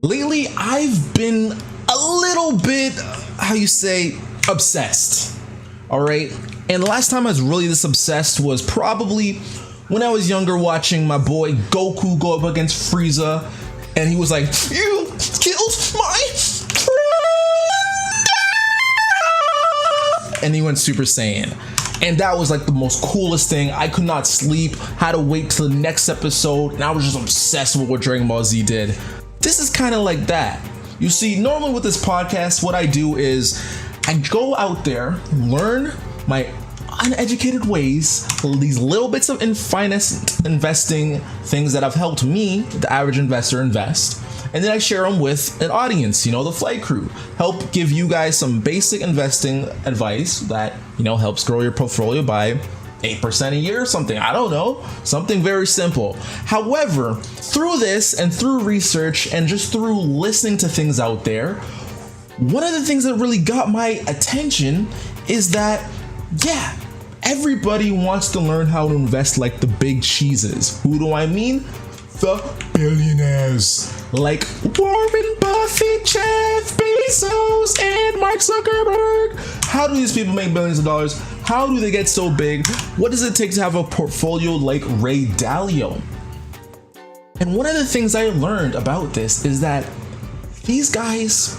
Lately, I've been a little bit, obsessed. All right. And the last time I was really this obsessed was probably when I was younger, watching my boy Goku go up against Frieza. And he was like, "You killed my friend." And he went Super Saiyan. And that was like the most coolest thing. I could not sleep, had to wait till the next episode, and I was just obsessed with what Dragon Ball Z did. This is kind of like that. You see, normally with this podcast, what I do is I go out there, learn my uneducated ways, these little bits of finance investing things that have helped me, the average investor, invest. And then I share them with an audience, the flight crew. Help give you guys some basic investing advice that, helps grow your portfolio by 8% a year or something. I don't know. Something very simple. However, through this and through research and just through listening to things out there, one of the things that really got my attention is that, everybody wants to learn how to invest like the big cheeses. Who do I mean? The billionaires. Like Warren Buffett, Jeff Bezos, and Mark Zuckerberg. How do these people make billions of dollars? How do they get so big? What does it take to have a portfolio like Ray Dalio? And one of the things I learned about this is that these guys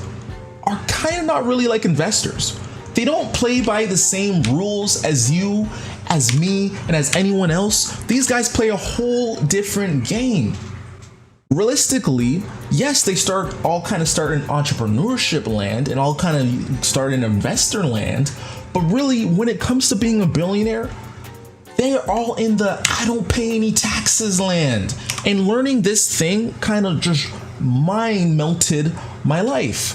are kind of not really like investors. They don't play by the same rules as you, as me, and as anyone else. These guys play a whole different game. Realistically, yes, they all kind of start in entrepreneurship land and all kind of start in investor land. But really, when it comes to being a billionaire, they're all in the I don't pay any taxes land. And learning this thing kind of just mind melted my life.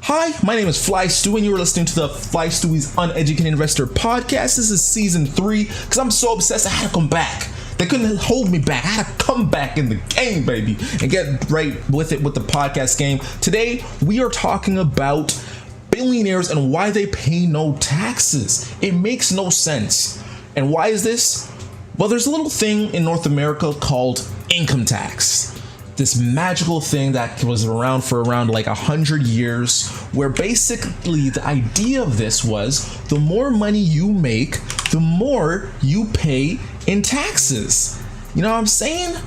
Hi, my name is Fly Stew, and you're listening to the Fly Stewie's Uneducated Investor podcast. This is season 3, because I'm so obsessed I had to come back. They couldn't hold me back. I had to come back in the game, baby, and get right with it with the podcast game. Today, we are talking about billionaires and why they pay no taxes. It makes no sense. And why is this? Well, there's a little thing in North America called income tax. This magical thing that was around for around like 100 years, where basically the idea of this was the more money you make, the more you pay in taxes. You know what I'm saying?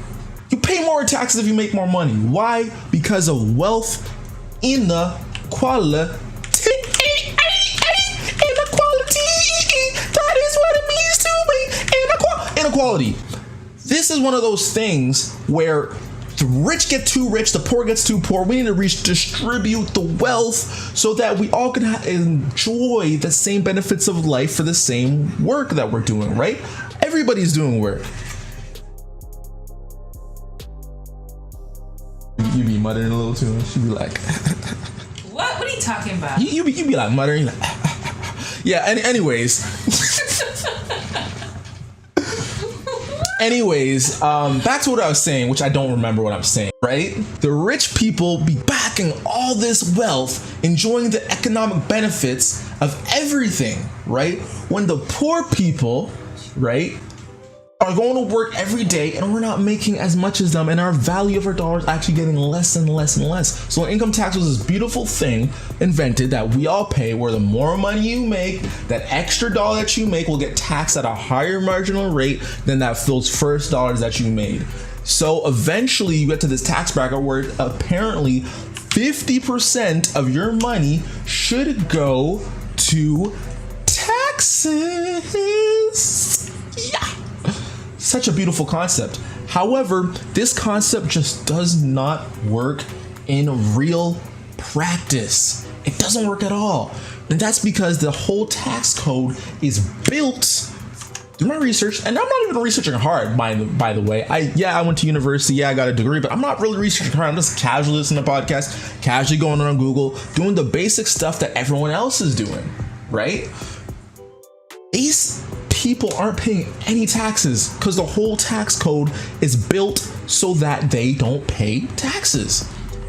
You pay more in taxes if you make more money. Why? Because of wealth inequality. That is what it means to be inequality. This is one of those things where the rich get too rich, the poor gets too poor. We need to redistribute the wealth so that we all can enjoy the same benefits of life for the same work that we're doing, right? Everybody's doing work. You be muttering a little too much. You be like, What are you talking about? You be like muttering, like, yeah. Anyways, back to what I was saying, which I don't remember what I'm saying, right? The rich people be backing all this wealth, enjoying the economic benefits of everything, right? When the poor people, right, are going to work every day and we're not making as much as them, and our value of our dollar is actually getting less and less and less. So income tax was this beautiful thing invented that we all pay, where the more money you make, that extra dollar that you make will get taxed at a higher marginal rate than those first dollars that you made. So eventually you get to this tax bracket where apparently 50% of your money should go to taxes. Yeah. Such a beautiful concept. However, this concept just does not work in real practice. It doesn't work at all. And that's because the whole tax code is built through my research, and I'm not even researching hard, by the way. I went to university, I got a degree, but I'm not really researching hard. I'm just casually listening to podcasts, casually going on Google, doing the basic stuff that everyone else is doing, right? These people aren't paying any taxes because the whole tax code is built so that they don't pay taxes.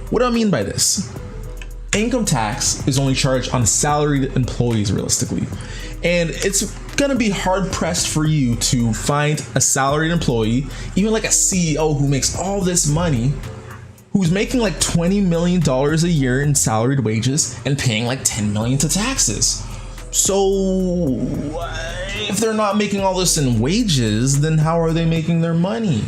What do I mean by this? Income tax is only charged on salaried employees, realistically. And it's going to be hard pressed for you to find a salaried employee, even like a CEO who makes all this money, who's making like $20 million a year in salaried wages and paying like $10 million to taxes. So if they're not making all this in wages, then how are they making their money?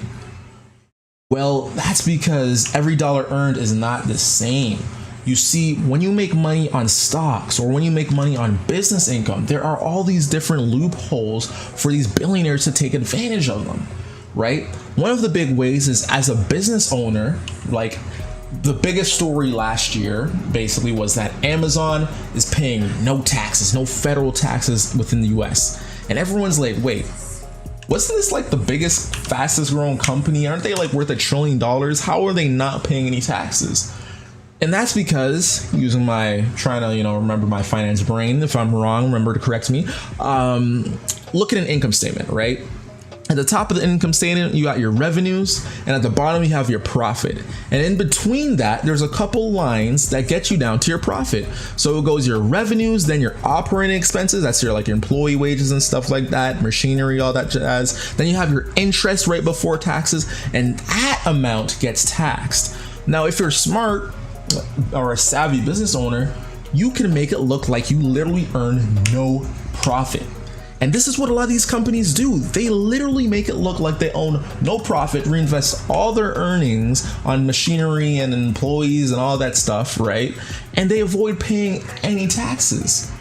Well, that's because every dollar earned is not the same. You see, when you make money on stocks or when you make money on business income, there are all these different loopholes for these billionaires to take advantage of them, right? One of the big ways is as a business owner, like the biggest story last year basically was that Amazon is paying no taxes, no federal taxes within the US. And everyone's like, wait, wasn't this like the biggest, fastest growing company? Aren't they like worth $1 trillion? How are they not paying any taxes? And that's because, using my, trying to, remember my finance brain, if I'm wrong, remember to correct me. Look at an income statement, right? At the top of the income statement, you got your revenues, and at the bottom, you have your profit. And in between that, there's a couple lines that get you down to your profit. So it goes your revenues, then your operating expenses, that's your like your employee wages and stuff like that, machinery, all that jazz. Then you have your interest right before taxes, and that amount gets taxed. Now, if you're smart or a savvy business owner, you can make it look like you literally earn no profit. And this is what a lot of these companies do. They literally make it look like they own no profit, reinvest all their earnings on machinery and employees and all that stuff, right? And they avoid paying any taxes,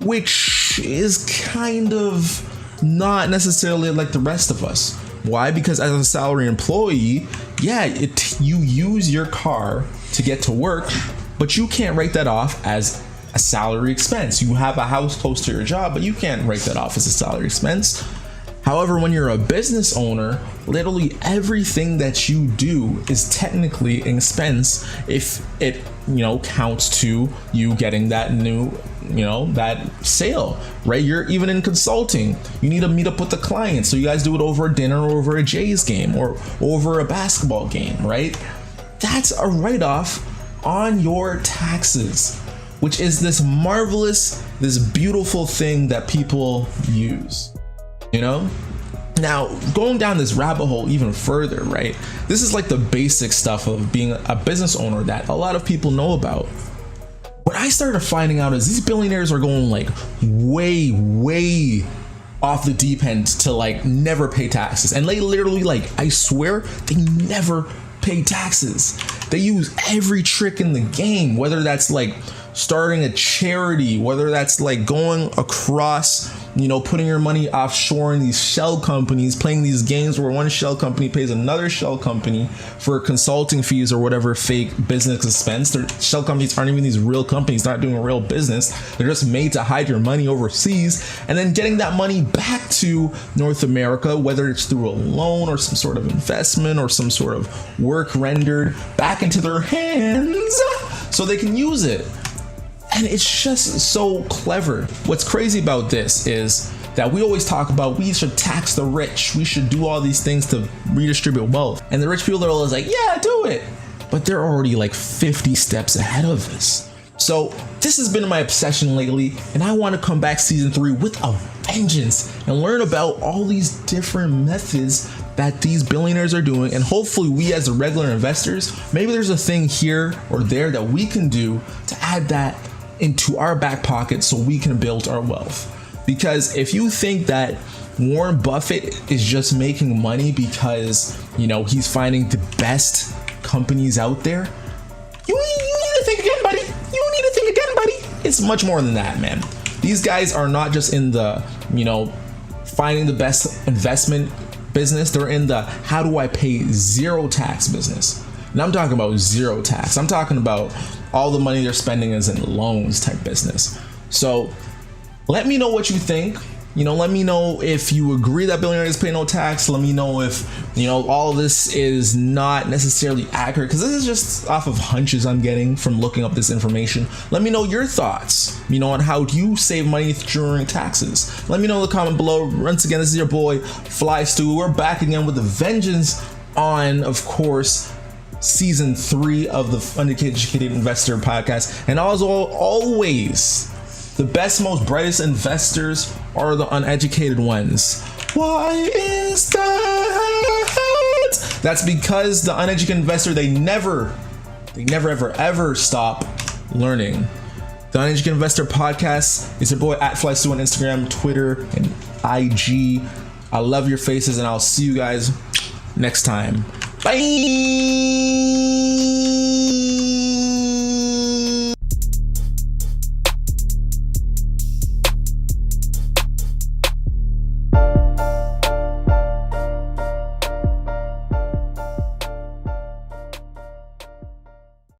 which is kind of not necessarily like the rest of us. Why? Because as a salary employee, you use your car to get to work, but you can't write that off as a salary expense. You have a house close to your job, but you can't write that off as a salary expense. However, when you're a business owner, literally everything that you do is technically an expense if it, counts to you getting that new, that sale, right? You're even in consulting. You need to meet up with the client. So you guys do it over a dinner or over a Jays game or over a basketball game, right? That's a write-off on your taxes, which is this marvelous, this beautiful thing that people use, Now, going down this rabbit hole even further, right? This is like the basic stuff of being a business owner that a lot of people know about. What I started finding out is these billionaires are going like way, way off the deep end to like never pay taxes. And they literally I swear, they never pay taxes. They use every trick in the game, whether that's like starting a charity, whether that's like going across, putting your money offshore in these shell companies, playing these games where one shell company pays another shell company for consulting fees or whatever fake business expense. Their shell companies aren't even these real companies, not doing a real business. They're just made to hide your money overseas and then getting that money back to North America, whether it's through a loan or some sort of investment or some sort of work rendered back into their hands so they can use it. And it's just so clever. What's crazy about this is that we always talk about we should tax the rich. We should do all these things to redistribute wealth. And the rich people are always like, yeah, do it. But they're already like 50 steps ahead of us. So this has been my obsession lately. And I want to come back season 3 with a vengeance and learn about all these different methods that these billionaires are doing. And hopefully we as the regular investors, maybe there's a thing here or there that we can do to add that into our back pocket so we can build our wealth. Because if you think that Warren Buffett is just making money because, he's finding the best companies out there, you need to think again, buddy. You need to think again, buddy. It's much more than that, man. These guys are not just in the, finding the best investment business. They're in the how do I pay zero tax business. And I'm talking about zero tax. I'm talking about all the money they're spending is in loans type business. So let me know what you think. Let me know if you agree that billionaires pay no tax. Let me know if, all of this is not necessarily accurate, because this is just off of hunches I'm getting from looking up this information. Let me know your thoughts, on how do you save money during taxes. Let me know in the comment below. Once again, this is your boy, Fly Stu. We're back again with a vengeance on, of course, season 3 of the Uneducated Investor podcast. And also, always, the best, most brightest investors are the uneducated ones. Why is that? That's because the uneducated investor, they never They never, ever, ever stop learning. The Uneducated Investor Podcast is your boy at FlySue on Instagram, Twitter, and IG. I love your faces, and I'll see you guys next time. Bye.